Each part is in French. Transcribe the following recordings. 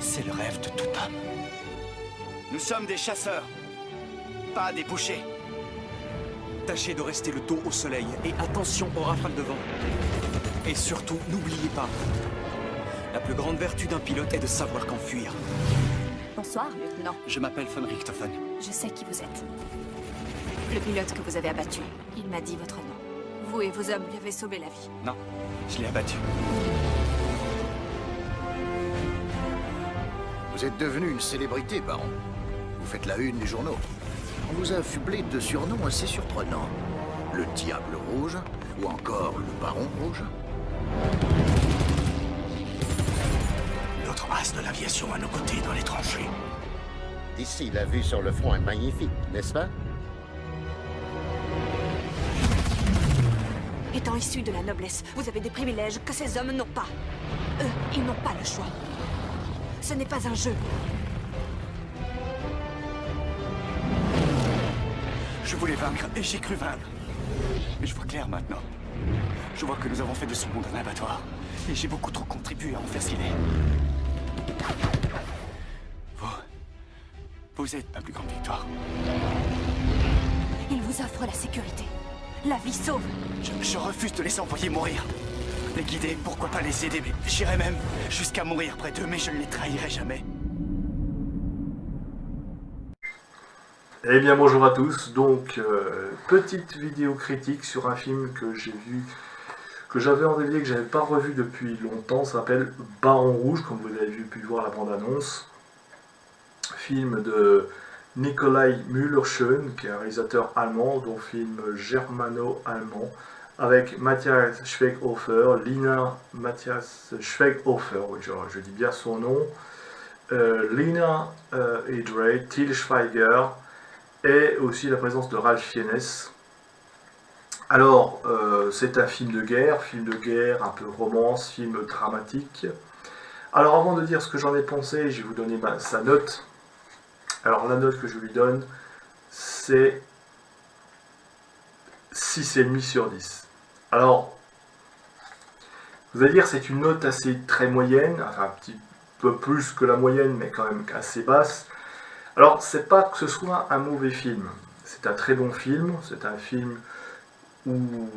C'est le rêve de tout homme. Nous sommes des chasseurs, pas des bouchers. Tâchez de rester le dos au soleil et attention aux rafales de vent. Et surtout, n'oubliez pas, la plus grande vertu d'un pilote est de savoir quand fuir. Bonsoir, lieutenant. Je m'appelle von Richthofen. Je sais qui vous êtes. Le pilote que vous avez abattu. Il m'a dit votre nom. Vous et vos hommes lui avez sauvé la vie. Non, je l'ai abattu. Vous êtes devenu une célébrité, baron. Vous faites la une des journaux. On vous a affublé de surnoms assez surprenants. Le Diable Rouge, ou encore le Baron Rouge. L'autre as de l'aviation à nos côtés dans les tranchées. D'ici, la vue sur le front est magnifique, n'est-ce pas? Étant issu de la noblesse, vous avez des privilèges que ces hommes n'ont pas. Eux, ils n'ont pas le choix. Ce n'est pas un jeu. Je voulais vaincre et j'ai cru vaincre. Mais je vois clair maintenant. Je vois que nous avons fait de ce monde un abattoir. Et j'ai beaucoup trop contribué à en faire ce qu'il est. Vous êtes ma plus grande victoire. Ils vous offrent la sécurité. La vie sauve. Je refuse de les envoyer mourir. Les guider, pourquoi pas les aider, mais j'irai même jusqu'à mourir près d'eux, mais je ne les trahirai jamais. Eh bien bonjour à tous, donc petite vidéo critique sur un film que j'ai vu, que j'avais en DVD, que j'avais pas revu depuis longtemps, ça s'appelle Baron Rouge, comme vous avez pu voir la bande-annonce. Film de Nikolai Müller-Schön, qui est un réalisateur allemand, donc film germano-allemand, avec Matthias Schweighofer, Lina Matthias Schweighofer, oui, je dis bien son nom, Lina Headey, Til Schweiger, et aussi la présence de Ralph Fiennes. Alors, c'est un film de guerre, un peu romance, film dramatique. Alors, avant de dire ce que j'en ai pensé, je vais vous donner sa note. Alors, la note que je lui donne, c'est 6,5 sur 10. Alors, vous allez dire, c'est une note très moyenne, enfin un petit peu plus que la moyenne, mais quand même assez basse. Alors, c'est pas que ce soit un mauvais film, c'est un très bon film, c'est un film où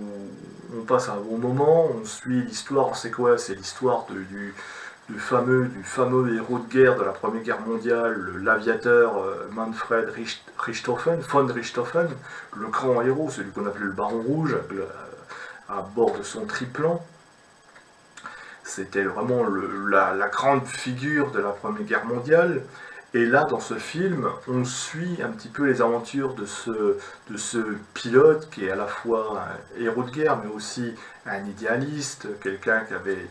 on passe un bon moment, on suit l'histoire, c'est quoi? C'est l'histoire du fameux héros de guerre de la Première Guerre mondiale, l'aviateur Manfred Richthofen, von Richthofen, le grand héros, celui qu'on appelait le Baron Rouge, à bord de son triplan. C'était vraiment la grande figure de la Première Guerre mondiale. Et là, dans ce film, on suit un petit peu les aventures de ce pilote qui est à la fois un héros de guerre, mais aussi un idéaliste, quelqu'un qui avait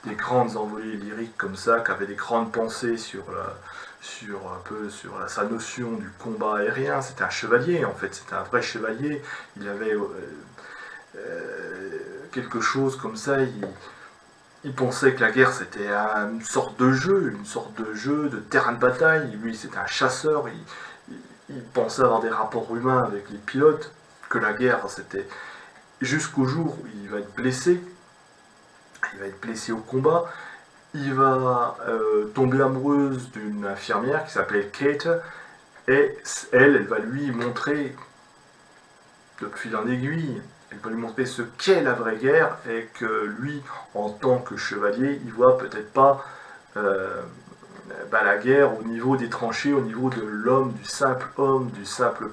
des grandes envolées lyriques comme ça, qui avait des grandes pensées sur sa notion du combat aérien. C'était un chevalier, en fait, c'était un vrai chevalier. Il avait quelque chose comme ça. Il pensait que la guerre c'était une sorte de jeu, de terrain de bataille. Lui c'était un chasseur, il pensait avoir des rapports humains avec les pilotes, que la guerre c'était jusqu'au jour où il va être blessé au combat, il va tomber amoureuse d'une infirmière qui s'appelait Kate, et elle va lui montrer, de fil en aiguille, elle va lui montrer ce qu'est la vraie guerre, et que lui, en tant que chevalier, il voit peut-être pas la guerre au niveau des tranchées, au niveau de l'homme, du simple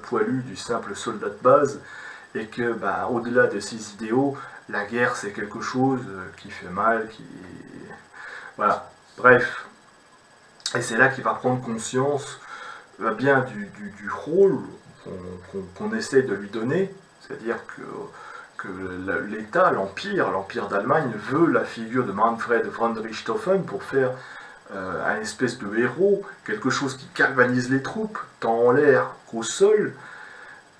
poilu, du simple soldat de base, et que au-delà de ses idéaux, la guerre c'est quelque chose qui fait mal, voilà, bref. Et c'est là qu'il va prendre conscience bien du rôle qu'on essaie de lui donner, c'est-à-dire que l'État, l'Empire d'Allemagne veut la figure de Manfred von Richthofen pour faire un espèce de héros, quelque chose qui galvanise les troupes, tant en l'air qu'au sol.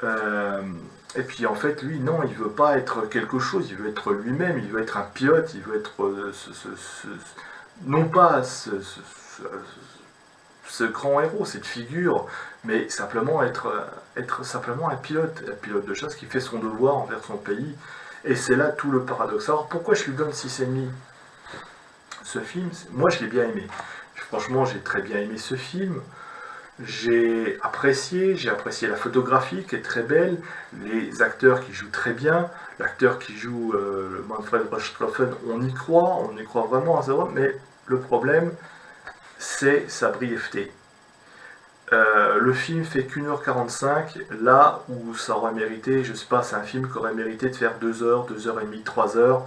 Et puis en fait, lui, non, il veut pas être quelque chose, il veut être lui-même, il veut être un pilote, il veut être non pas ce grand héros, cette figure, mais simplement être simplement un pilote de chasse qui fait son devoir envers son pays. Et c'est là tout le paradoxe. Alors pourquoi je lui donne 6,5? Ce film, moi je l'ai bien aimé. Franchement, j'ai très bien aimé ce film. J'ai apprécié la photographie qui est très belle, les acteurs qui jouent très bien, l'acteur qui joue Manfred Richthofen, on y croit vraiment à sa voix, mais le problème, c'est sa brièveté. Le film fait qu'1h45, là où ça aurait mérité, je sais pas, c'est un film qui aurait mérité de faire 2 heures, 2h30, 3 heures,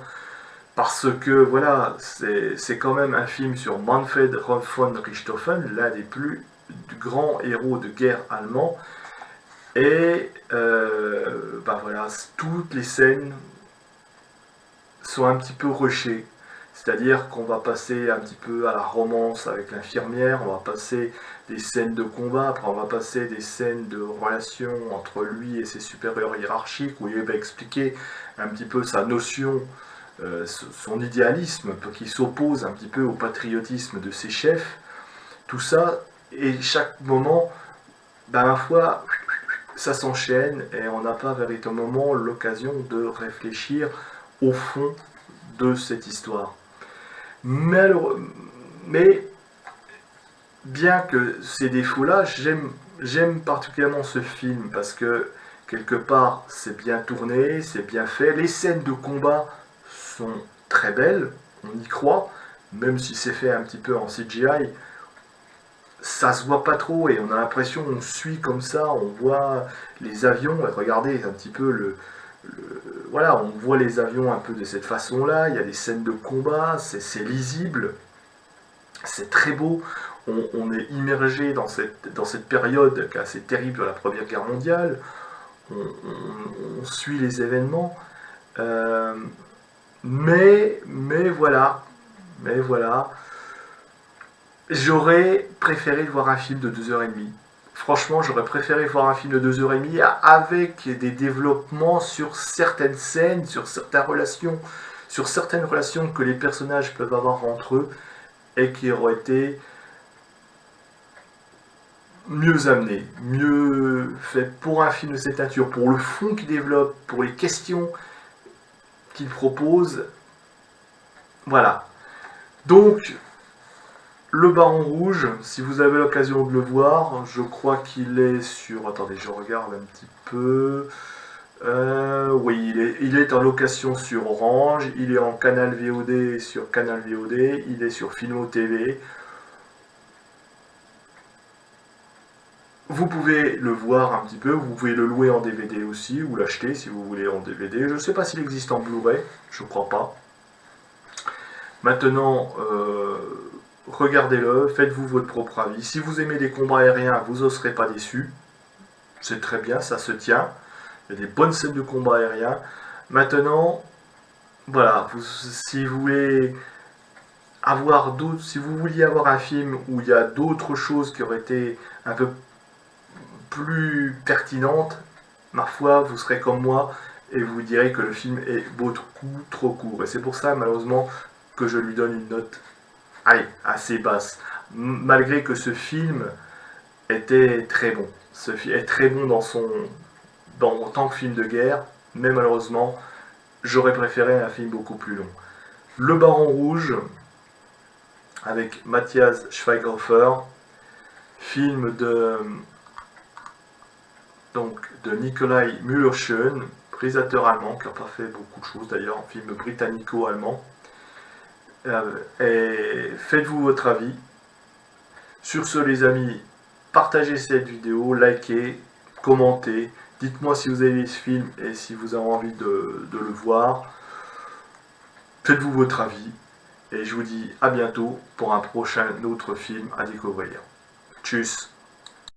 parce que voilà, c'est quand même un film sur Manfred von Richthofen, l'un des plus grands héros de guerre allemands, et bah voilà, toutes les scènes sont un petit peu rushées. C'est-à-dire qu'on va passer un petit peu à la romance avec l'infirmière, on va passer des scènes de combat, après on va passer des scènes de relation entre lui et ses supérieurs hiérarchiques, où il va expliquer un petit peu sa notion, son idéalisme, qui s'oppose un petit peu au patriotisme de ses chefs. Tout ça, et chaque moment, ben, ma foi, ça s'enchaîne et on n'a pas véritablement l'occasion de réfléchir au fond de cette histoire. Mais bien que ces défauts-là, j'aime particulièrement ce film parce que quelque part c'est bien tourné, c'est bien fait. Les scènes de combat sont très belles, on y croit, même si c'est fait un petit peu en CGI. Ça se voit pas trop et on a l'impression on suit comme ça, on voit les avions. Regardez un petit peu voilà, on voit les avions un peu de cette façon-là. Il y a des scènes de combat, c'est lisible, c'est très beau. On est immergé dans cette période qui est assez terrible de la Première Guerre mondiale. On suit les événements, mais voilà, j'aurais préféré voir un film de 2h30. Franchement, j'aurais préféré voir un film de 2h30 avec des développements sur certaines scènes, sur certaines relations que les personnages peuvent avoir entre eux et qui auraient été mieux amenées, mieux fait pour un film de cette nature, pour le fond qu'il développe, pour les questions qu'il propose. Voilà. Donc, Le Baron Rouge, si vous avez l'occasion de le voir, je crois qu'il est sur... Attendez, je regarde un petit peu. Oui, il est en location sur Orange, il est en Canal VOD sur Canal VOD, il est sur Filmo TV. Vous pouvez le voir un petit peu, vous pouvez le louer en DVD aussi, ou l'acheter si vous voulez en DVD. Je ne sais pas s'il existe en Blu-ray, je ne crois pas. Maintenant... regardez-le, faites-vous votre propre avis. Si vous aimez les combats aériens, vous n'en serez pas déçus. C'est très bien, ça se tient. Il y a des bonnes scènes de combat aérien. Maintenant, voilà, si vous vouliez avoir un film où il y a d'autres choses qui auraient été un peu plus pertinentes, ma foi, vous serez comme moi et vous direz que le film est beaucoup trop court. Et c'est pour ça, malheureusement, que je lui donne une note assez basse, malgré que ce film était très bon. Ce film est très bon en tant que film de guerre, mais malheureusement, j'aurais préféré un film beaucoup plus long. Le Baron Rouge, avec Matthias Schweighofer, film de Nikolai Müller-Schön, réalisateur allemand, qui n'a pas fait beaucoup de choses d'ailleurs, un film britannico-allemand. Et faites-vous votre avis. Sur ce, les amis, partagez cette vidéo, likez, commentez, dites-moi si vous avez aimé ce film et si vous avez envie de le voir. Faites-vous votre avis et je vous dis à bientôt pour un prochain autre film à découvrir. Tchuss.